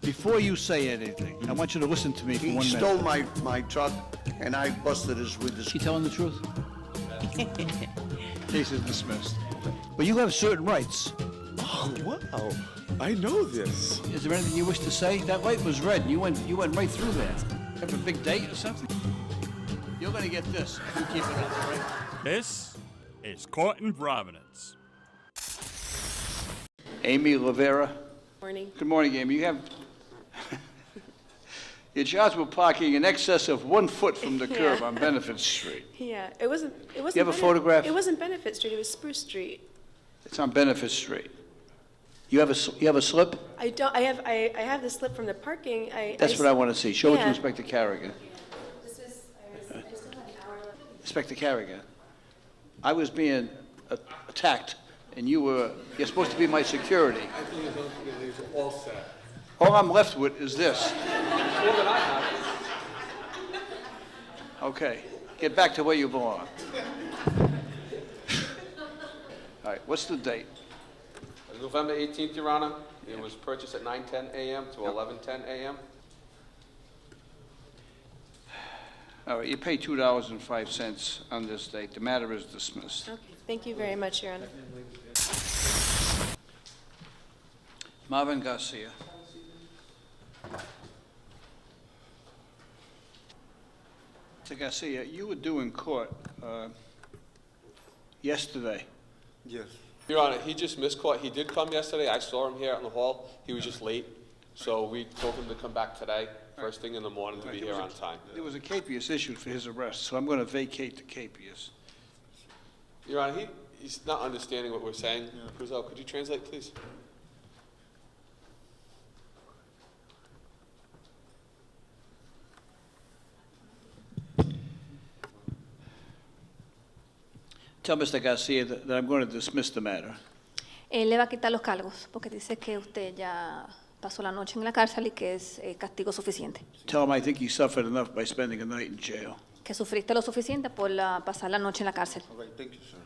Before you say anything, I want you to listen to me for 1 minute. He stole my truck, and I busted his with his. Is he telling the truth? Case is dismissed. But you have certain rights. Oh, wow. I know this. Is there anything you wish to say? That light was red. You went right through there. Have a big date or something? You're going to get this if you keep it up, all right? This is Court in Providence. Amy Rivera. Morning. Good morning, Amy. You have... You're charged with parking in excess of 1 foot from the curb on Benefit Street. Yeah, it wasn't. You have a photograph? It wasn't Benefit Street. It was Spruce Street. It's on Benefit Street. You have a slip? I don't. I have the slip from the parking. That's what I want to see. Show it to Yeah. Inspector Carrigan. This is. I still have an hour left. Inspector Carrigan, I was being attacked, and you're supposed to be my security. I think it's all set. All I'm left with is this. More than I have. Okay, get back to where you belong. All right, what's the date? November 18th, Your Honor. It was purchased at 9:10 a.m. to 11:10 a.m. All right, you pay $2.05 on this date. The matter is dismissed. Okay. Thank you very much, Your Honor. Marvin Garcia. Mr. Garcia, you were due in court yesterday. Yes. Your Honor, he just missed court. He did come yesterday. I saw him here in the hall. He was just late. So we told him to come back today, first thing in the morning, to be here on time. There was a capias issued for his arrest, so I'm going to vacate the capias. Your Honor, he's not understanding what we're saying. Cruzell, could you translate, please? Tell Mr. Garcia that I'm going to dismiss the matter. Él le va a quitar los cargos porque dice que usted ya pasó la noche en la cárcel y que es castigo suficiente. Tell him I think he suffered enough by spending a night in jail. Que sufriste lo suficiente por pasar la noche en la cárcel. All right, thank you, sir.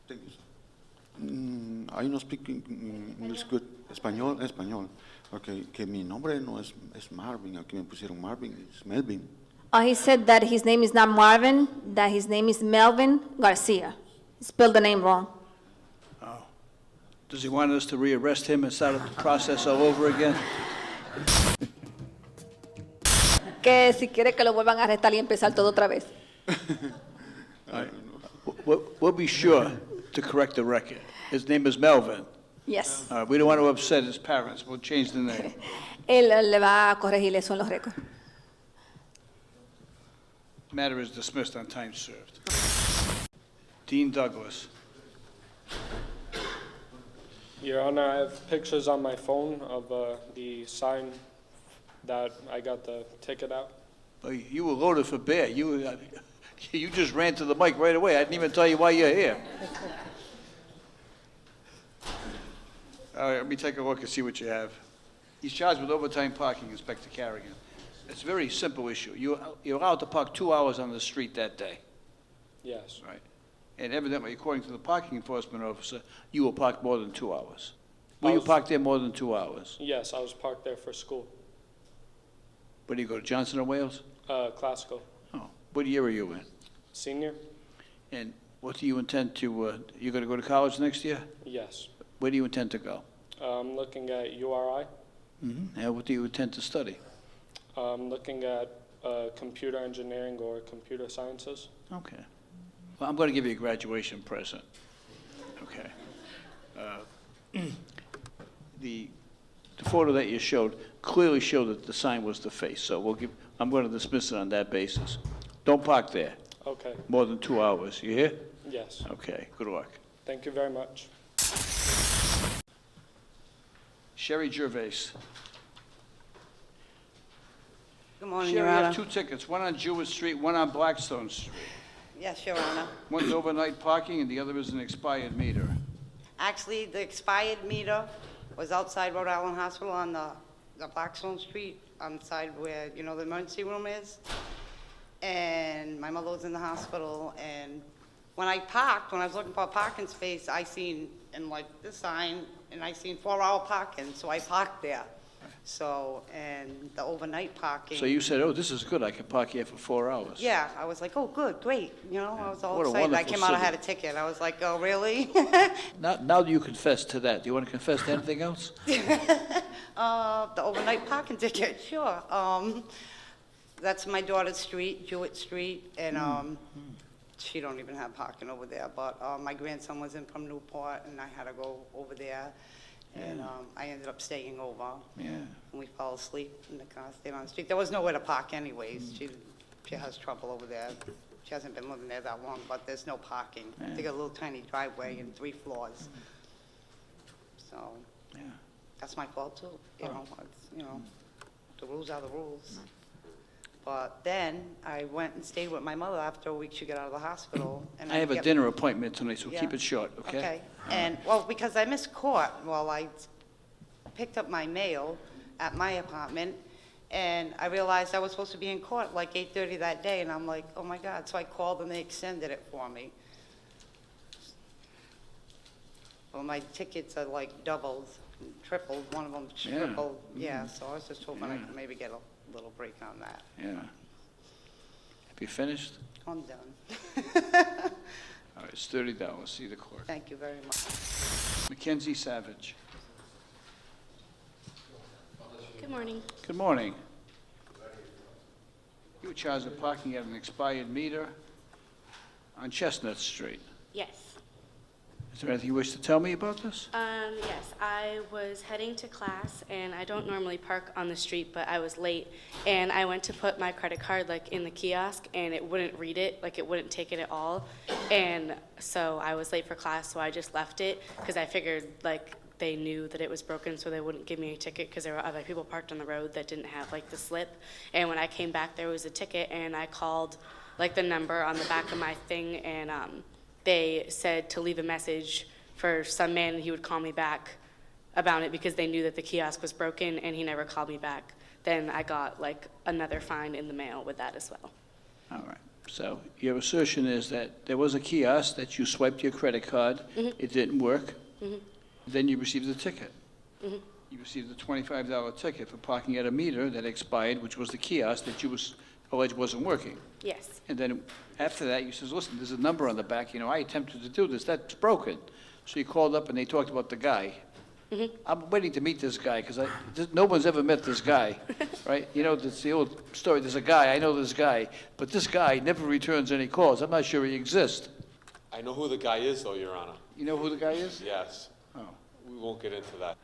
Thank you, sir. I don't speak English good. Español, español. Okay, que mi nombre no es Marvin. Aquí me pusieron Marvin. Es Melvin. He said that his name is not Marvin, that his name is Melvin Garcia. He spelled the name wrong. Oh. Does he want us to rearrest him and start the process all over again? Que si quiere que lo vuelvan a arrestar y empezar todo otra vez. All right. We'll be sure to correct the record. His name is Melvin. Yes. All right, we don't want to upset his parents. We'll change the name. Él le va a corregir eso en los récords. Matter is dismissed on time served. Dean Douglas. Your Honor, I have pictures on my phone of the sign that I got the ticket out. Oh, you were loaded for bear. You just ran to the mic right away. I didn't even tell you why you're here. All right, let me take a look and see what you have. He's charged with overtime parking, Inspector Carrigan. It's a very simple issue. You're allowed to park 2 hours on the street that day, Yes. right? And evidently, according to the parking enforcement officer, you will park more than 2 hours. Will you park there more than 2 hours? Yes, I was parked there for school. Where do you go, to Johnson and Wales? Classical. Oh, what year are you in? Senior? And what do you intend to, you're going to go to college next year? Yes. Where do you intend to go? I'm looking at URI. Mm-hmm. And what do you intend to study? I'm looking at computer engineering or computer sciences. Okay. Well, I'm going to give you a graduation present. Okay. The photo that you showed clearly showed that the sign was the face, so I'm going to dismiss it on that basis. Don't park there Okay. more than 2 hours. You hear? Yes. Okay, good luck. Thank you very much. Sherry Gervais. Good morning, Sherry, Your you Honor. have 2 tickets, one on Jewett Street, one on Blackstone Street. Yes, Your Honor. One's overnight parking and the other is an expired meter. Actually, the expired meter was outside Rhode Island Hospital on the Blackstone Street, on the side where, you know, the emergency room is. And my mother was in the hospital, and when I was looking for a parking space, I seen, in like this sign, and I seen 4-hour parking, so I parked there. So, and the overnight parking. So you said, oh, this is good, I can park here for 4 hours. Yeah, I was like, oh, good, great, you know, I was all What a excited. I wonderful came out, I city. had a ticket. I was like, oh, really? Now you confess to that. Do you want to confess to anything else? The overnight parking ticket, sure. That's my daughter's street, Jewett Street, and she don't even have parking over there. But my grandson was in from Newport, and I had to go over there, and I ended up staying over. Yeah. And we fell asleep in the car, stayed on the street. There was nowhere to park anyways. She has trouble over there. She hasn't been living there that long, but there's no parking. They got a little tiny driveway and 3 floors. So Yeah. that's my fault too, you know, the rules are the rules. But then I went and stayed with my mother after a week she got out of the hospital. And I have a kept- dinner appointment tonight, so Yeah. keep it short, okay? Okay, and, well, because I missed court, well, I picked up my mail at my apartment, and I realized I was supposed to be in court like 8:30 that day, and I'm like, oh my God, so I called and they extended it for me. Well, my tickets are like doubled, tripled, one of them Yeah. tripled, yeah, so I was just hoping I could maybe get a little break on that. Yeah. Have you finished? I'm done. All right, it's $30. See the clerk. Thank you very much. Mackenzie Savage. Good morning. Good morning. You were charged with parking at an expired meter on Chestnut Street. Yes. Is there anything you wish to tell me about this? Yes, I was heading to class, and I don't normally park on the street, but I was late, and I went to put my credit card, like, in the kiosk, and it wouldn't read it, like, it wouldn't take it at all, and so I was late for class, so I just left it, because I figured, like, they knew that it was broken, so they wouldn't give me a ticket, because there were other people parked on the road that didn't have, like, the slip, and when I came back, there was a ticket, and I called, like, the number on the back of my thing, and, they said to leave a message for some man, and he would call me back about it because they knew that the kiosk was broken, and he never called me back. Then I got like another fine in the mail with that as well. All right. So your assertion is that there was a kiosk that you swiped your credit card, it didn't work, then you received a ticket. You received a $25 ticket for parking at a meter that expired, which was the kiosk that you was alleged wasn't working. Yes. And then after that, you says, listen, there's a number on the back, you know, I attempted to do this, that's broken. So you called up and they talked about the guy. I'm waiting to meet this guy, because no one's ever met this guy, right? You know, it's the old story, there's a guy, I know this guy, but this guy never returns any calls, I'm not sure he exists. I know who the guy is, though, Your Honor. You know who the guy is? Yes. Oh. We won't get into that.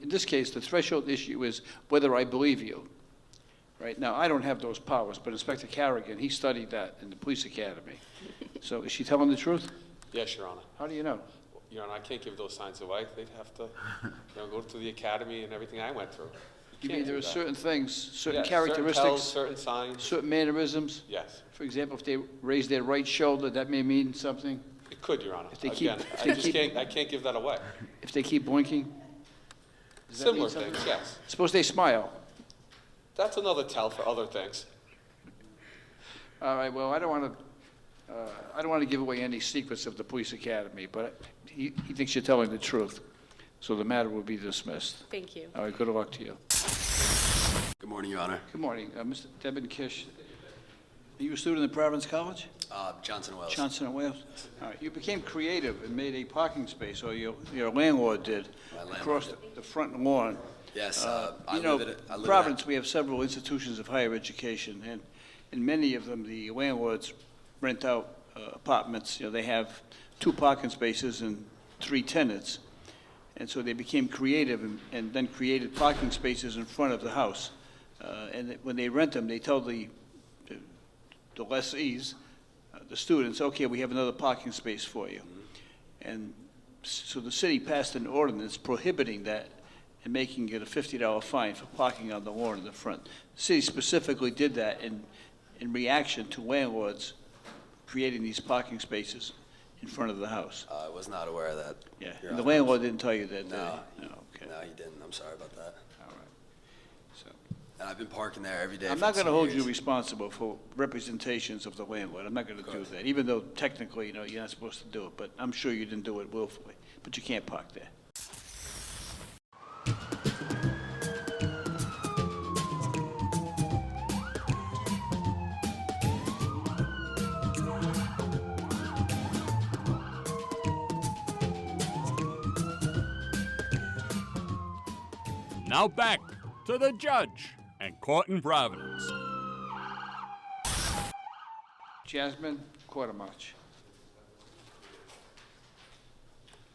In this case, the threshold issue is whether I believe you. Right now, I don't have those powers, but Inspector Carrigan, he studied that in the police academy. So is she telling the truth? Yes, Your Honor. How do you know? Your Honor, I can't give those signs away. They'd have to, go to the academy and everything I went through. You can't mean there do are that. certain things, certain Yes, characteristics, Certain tells, certain signs. certain mannerisms? Yes, For example, if they raise their right shoulder, that may mean something. it could, Your Honor. If they keep- Again, if they keep- I can't give that away. If they keep blinking? Does that mean Similar something? things, yes. Suppose they smile. That's another tell for other things. All right, well, I don't want to give away any secrets of the police academy, but he thinks you're telling the truth. So the matter will be dismissed. Thank you. All right, good luck to you. Good morning, Your Honor. Good morning. Mr. Debin Kish, are you a student at Providence College? Johnson and Wales. Johnson and Wales? All right, you became creative and made a parking space, or your landlord did, My landlord across did. the front lawn. Yes, You know, Providence, we have several institutions of higher education, and in many of them, the landlords rent out apartments. You know, they have 2 parking spaces and 3 tenants. And so they became creative and then created parking spaces in front of the house. And when they rent them, they tell the lessees, the students, okay, we have another parking space for you. And so the city passed an ordinance prohibiting that and making it a $50 fine for parking on the lawn in the front. The city specifically did that in reaction to landlords creating these parking spaces in front of the house. I was not aware of that. Yeah, Your and the Honor. landlord didn't tell you that, did he? No. No, okay, No, he didn't. I'm sorry about that. all right. So, And I've been parking there every day. I'm for not going to 2 hold you years. responsible for representations of the landlord. I'm not going to do that, even though technically, you know, you're not supposed to do it, but I'm sure you didn't do it willfully. but you can't park there. Now back to the judge and court in Providence. Jasmine, quarter march.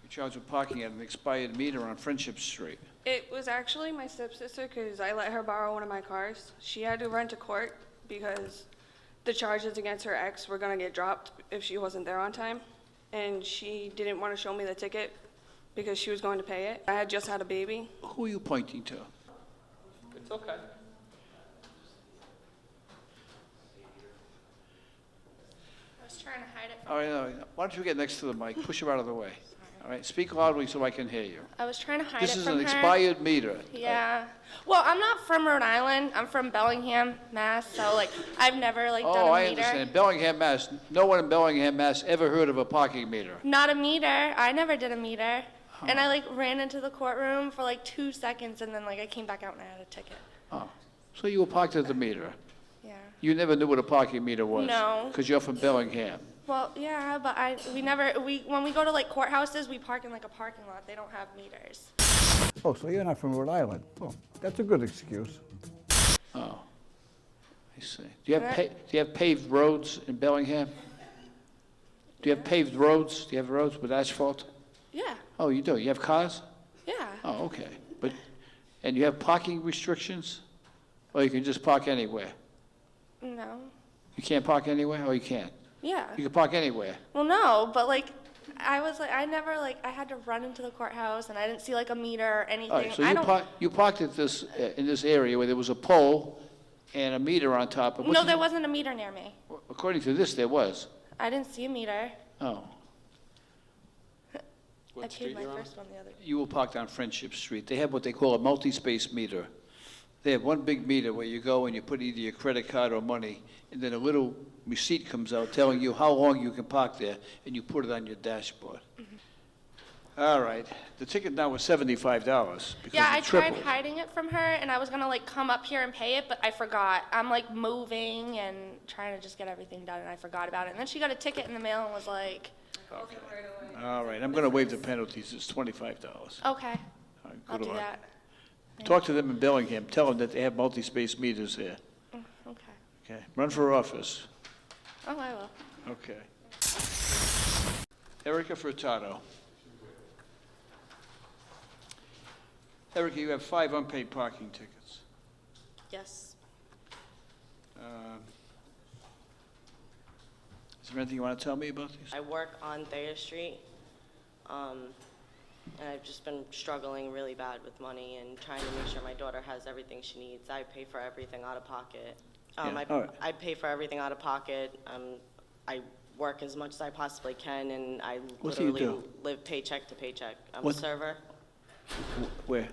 You're charged with parking at an expired meter on Friendship Street. It was actually my stepsister because I let her borrow one of my cars. She had to run to court because the charges against her ex were going to get dropped if she wasn't there on time. And she didn't want to show me the ticket because she was going to pay it. I had just had a baby. Who are you pointing to? It's okay. I was trying to hide it All right, why don't you get next to the mic? Push her out of the way. All right, speak loudly so I can hear you. I was trying to hide This it is from an her. expired meter. Yeah. Well, I'm not from Rhode Island. I'm from Bellingham, Mass. So like, I've never like done Oh, a I meter. understand. Bellingham, Mass. No one in Bellingham, Mass. ever heard of a parking meter. Not a meter. I never did a meter. And I like ran into the courtroom for like 2 seconds, and then like I came back out and I had a ticket. Oh, so you were parked at the meter. Yeah. You never knew what a parking meter was? No. Because you're from Bellingham. Well, yeah, but when we go to like courthouses, we park in like a parking lot. They don't have meters. Oh, so you're not from Rhode Island? Oh, that's a good excuse. Oh, I see. Do you have paved roads in Bellingham? Do you have paved roads? Do you have roads with asphalt? Yeah. Oh, you do? You have cars? Yeah. Oh, okay. And you have parking restrictions? Or you can just park anywhere? No. You can't park anywhere, or you can? Yeah. You can park anywhere? Well, no, but like, I never like, I had to run into the courthouse and I didn't see like a meter or anything. All right, so you parked at this, in this area where there was a pole and a meter on top of it. No, there wasn't a meter near me. According to this, there was. I didn't see a meter. Oh. I paid my first one the other day. You were parked on Friendship Street. They have what they call a multi-space meter. They have one big meter where you go and you put either your credit card or money, and then a little receipt comes out telling you how long you can park there, and you put it on your dashboard. All right. The ticket now was $75 because Yeah, I it tried tripled. hiding it from her, and I was gonna like come up here and pay it, but I forgot. I'm like moving and trying to just get everything done, and I forgot about it. And then she got a ticket in the mail and was like, Okay. All right. I'm going to waive the penalties. It's $25. okay, All right, I'll good do luck. that. Talk to them in Bellingham. Tell them that they have multi-space meters there. Okay. Okay. Run for office. Oh, I will. Okay. Erica Furtado. Erica, you have 5 unpaid parking tickets. Yes. Is there anything you want to tell me about these? I work on Thayer Street, and I've just been struggling really bad with money and trying to make sure my daughter has everything she needs. I pay for everything out of pocket. Yeah, all right. I pay for everything out of pocket. I work as much as I possibly can, and I What do you literally do? live paycheck to paycheck. I'm What- a server, Where?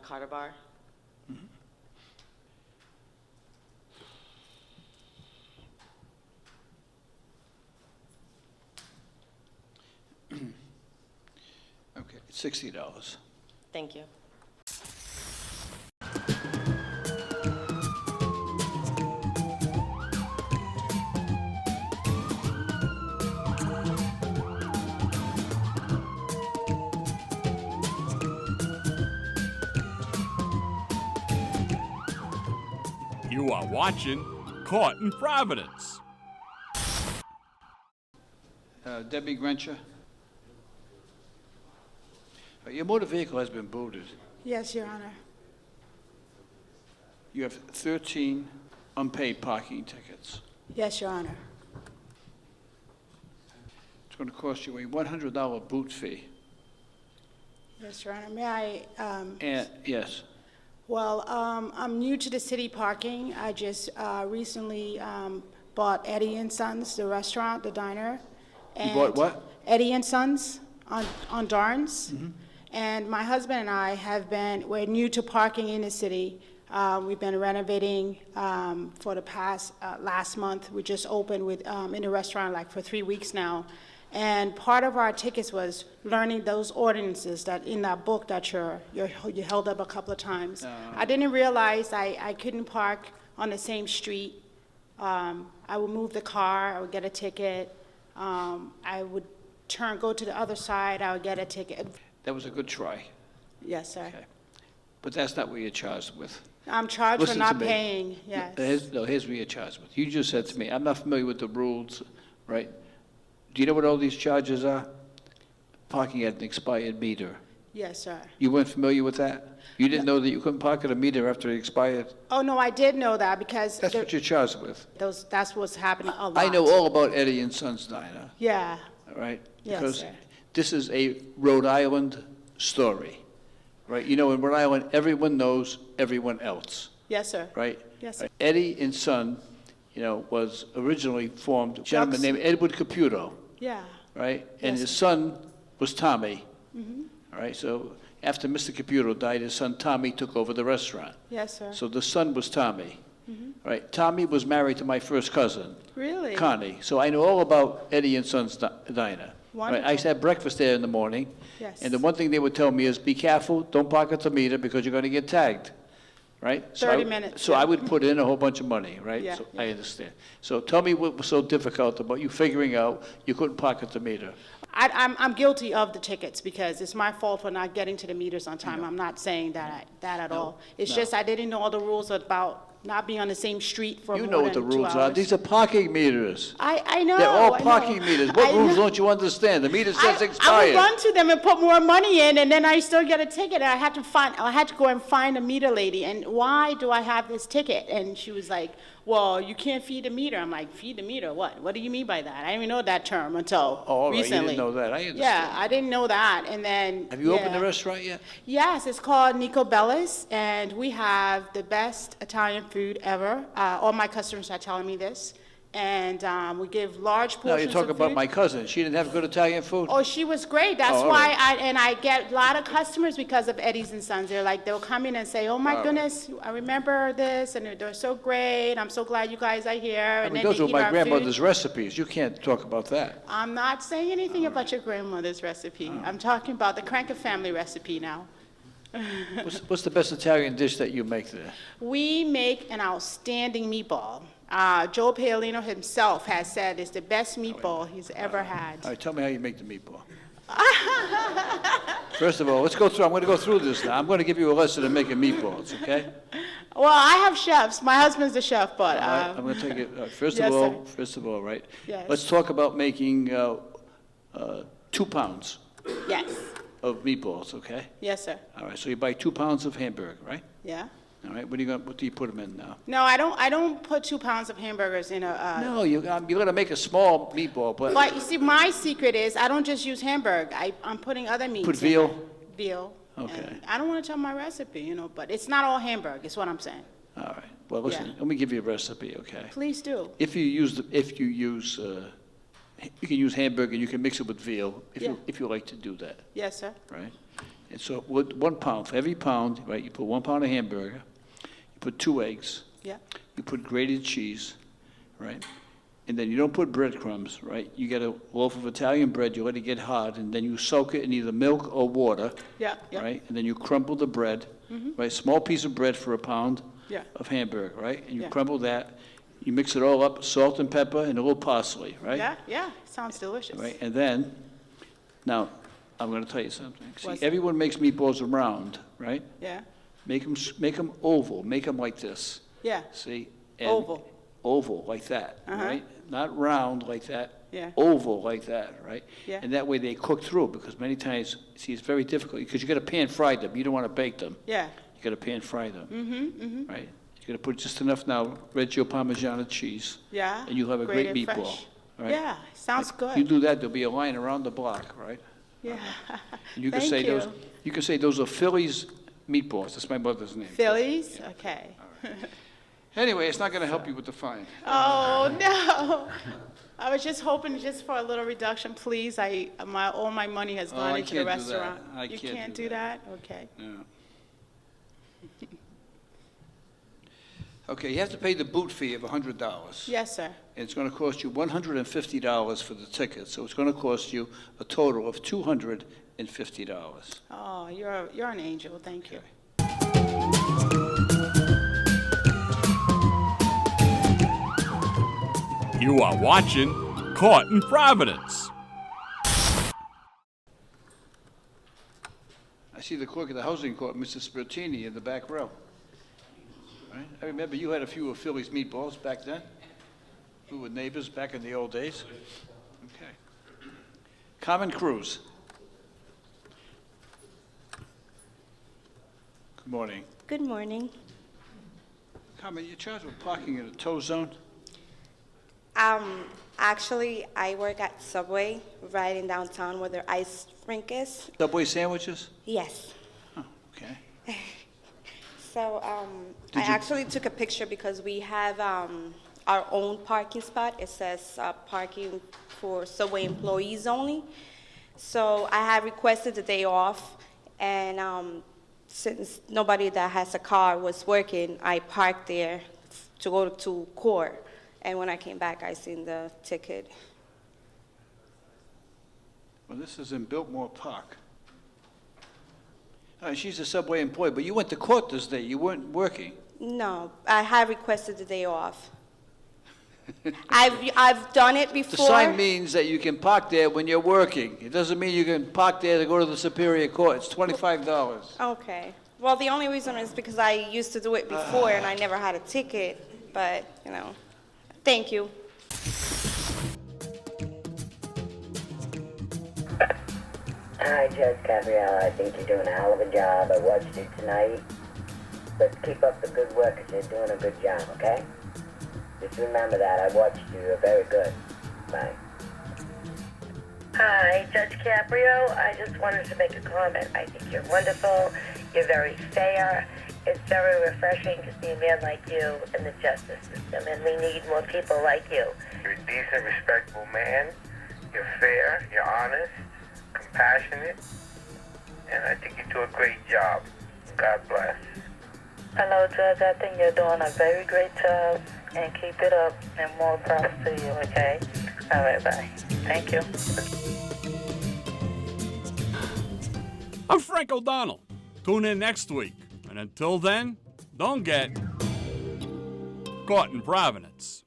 Carter Bar. Okay, $60. Thank you. You are watching Court in Providence. Debbie Grencher? Your motor vehicle has been booted. Yes, Your Honor. You have 13 unpaid parking tickets. Yes, Your Honor. It's going to cost you a $100 boot fee. Yes, Your Honor. May I? And, yes. Well, I'm new to the city parking. I just recently bought Eddie and Sons, the restaurant, the diner. You bought what? Eddie and Sons on Darns. And my husband and I we're new to parking in the city. We've been renovating for the past, last month. We just opened in the restaurant like for 3 weeks now. And part of our tickets was learning those ordinances that in that book that you held up a couple of times. I didn't realize I couldn't park on the same street. I would move the car, I would get a ticket. I would go to the other side, I would get a ticket. That was a good try. Yes, sir. Okay. But that's not what you're charged with. I'm charged Listen for not to me. paying, yes. Here's what you're charged with. You just said to me, I'm not familiar with the rules, right? Do you know what all these charges are? Parking at an expired meter. Yes, sir. You weren't familiar with that? You didn't know that you couldn't park at a meter after it expired? Oh, no, I did know that because That's what you're charged with. that's what's happening a lot. I know all about Eddie and Sons Diner, Yeah, all right? Yes, Because sir. this is a Rhode Island story, right? You know, in Rhode Island, everyone knows everyone else, yes, sir. right? Yes, sir. Eddie and Son, you know, was originally formed, a gentleman named Edward Caputo, Yeah. right? And Yes, his sir. son was Tommy, Mhm. all right? So after Mr. Caputo died, his son Tommy took over the restaurant. Yes, sir. So the son was Tommy, Mhm. right? Tommy was married to my first cousin, Really? Connie. So I know all about Eddie and Sons Diner. Right? I used to have breakfast there in the morning. Yes. And the one thing they would tell me is, be careful, don't park at the meter because you're going to get tagged, right? So 30 minutes, So yeah. I would put in a whole bunch of money, right? Yeah, So yeah. I understand. So tell me what was so difficult about you figuring out you couldn't park at the meter? I'm guilty of the tickets because it's my fault for not getting to the meters on time. I'm not saying that at all. It's no. just I didn't know all the rules about not being on the same street for You more know what the than 2 rules are. hours. These are parking meters. I know. They're all I know. parking meters. What I rules know. don't you understand? The meter says I would expired. run to them and put more money in, and then I still get a ticket. And I had to go and find a meter lady. And why do I have this ticket? And she was like, "Well, you can't feed the meter." I'm like, "Feed the meter? What? What do you mean by that?" I didn't even know that term until Oh, all right. You recently. didn't know that. I understand. Yeah, I didn't know that. And then Have you opened yeah. the restaurant yet? Yes, it's called Nico Bellis, and we have the best Italian food ever. All my customers are telling me this. And we give large portions No, of you're talking about food. my cousin. She didn't have good Italian food? Oh, she was great. That's all why right. I get a lot of customers because of Eddie's and Sons. They'll come in and say, "Oh my All right. goodness, I remember this, and they're so great. I'm so glad you guys are here." I And mean, then those they were eat my our grandmother's food. recipes. You can't talk about that. I'm not saying anything about your grandmother's recipe. I'm talking about the Cranker family recipe now. What's the best Italian dish that you make there? We make an outstanding meatball. Joe Paolino himself has said it's the best meatball he's ever had. All right, tell me how you make the meatball. First of all, let's go through. I'm going to go through this now. I'm going to give you a lesson in making meatballs, okay? Well, I have chefs. My husband's the chef, but All right, I'm going to take it. First yes, of all, right? Yes. Let's talk about making 2 pounds yes, of meatballs, okay? yes, sir. All right, so you buy 2 pounds of hamburger, right? Yeah. All right, what do you put them in now? No, I don't put 2 pounds of hamburgers in a. No, you're going to make a small meatball, but But you see, my secret is I don't just use hamburger. I'm putting other meats. put in veal. there. Veal. Okay. And I don't want to tell my recipe, but it's not all hamburger. Is what I'm saying. All right. Well, listen. Yeah. Let me give you a recipe, okay? Please do. If you use you can use hamburger. You can mix it with veal Yeah. if you like to do that, Yes, sir. right? And so with 1 pound for every pound, right? You put 1 pound of hamburger. You put 2 eggs. Yeah. You put grated cheese, right? And then you don't put breadcrumbs, right? You get a loaf of Italian bread. You let it get hard, and then you soak it in either milk or water, Yeah. Yeah. right? And then you crumble the bread, right? Small piece of bread for a pound Yeah. of hamburger, right? And you Yeah. crumble that. You mix it all up, salt and pepper, and a little parsley, right? Yeah. Yeah. Sounds delicious. Right, and then, now, I'm going to tell you something. See, What's- everyone makes meatballs round, right? Yeah. Make them oval. Make them like this. Yeah. See? And Oval. Oval, like that, Uh-huh. right? Not round like that. Yeah. Oval like that, right? Yeah. And that way they cook through, because many times, see, it's very difficult, because you got to pan fry them. You don't want to bake them. Yeah. You got to pan fry them, Mm-hmm. right? You got to put just enough now Reggio Parmigiano cheese, Yeah. and you'll have a great Grated meatball. fresh. Right? Yeah. Sounds good. You do that, there'll be a line around the block, right? Yeah. And you can Thank say you. those are Philly's meatballs. That's my mother's name. Phillies? Okay. Anyway, it's not going to help you with the fine. Oh, no. I was just hoping just for a little reduction, please. All my money has gone I into the can't do that. restaurant. I You can't can't do do that? Okay. No. Okay, you have to pay the boot fee of $100. Yes, sir. And it's going to cost you $150 for the ticket, so it's going to cost you a total of $250. Oh, you're an angel. Thank you. You are watching Caught in Providence. I see the clerk of the housing court, Mr. Spertini, in the back row. Right? I remember you had a few of Philly's meatballs back then. We were neighbors back in the old days. Okay. Carmen Cruz. Good morning. Good morning. Carmen, you're charged with parking in a tow zone? Actually, I work at Subway, right in downtown where their ice rink is. Subway sandwiches? Yes. Oh, okay. So, I actually took a picture because we have our own parking spot. It says parking for Subway employees only. So I have requested the day off, and since nobody that has a car was working, I parked there to go to court. And when I came back, I seen the ticket. Well, this is in Biltmore Park. She's a Subway employee, but you went to court this day. You weren't working. No, I have requested the day off. I've done it before. The sign means that you can park there when you're working. It doesn't mean you can park there to go to the Superior Court. It's $25. Okay. Well, the only reason is because I used to do it before and I never had a ticket, but, you know, thank you. Hi, Judge Gabrielle. I think you're doing a hell of a job. I watched you tonight. But keep up the good work because you're doing a good job, okay? Just remember that. I watched you. You're very good. Bye. Hi, Judge Caprio. I just wanted to make a comment. I think you're wonderful. You're very fair. It's very refreshing to see a man like you in the justice system, and we need more people like you. You're a decent, respectable man. You're fair. You're honest, compassionate, and I think you do a great job. God bless. Hello, Judge. I think you're doing a very great job, and keep it up, and more props to you, okay? All right, bye. Thank you. I'm Frank O'Donnell. Tune in next week. And until then, don't get caught in Providence.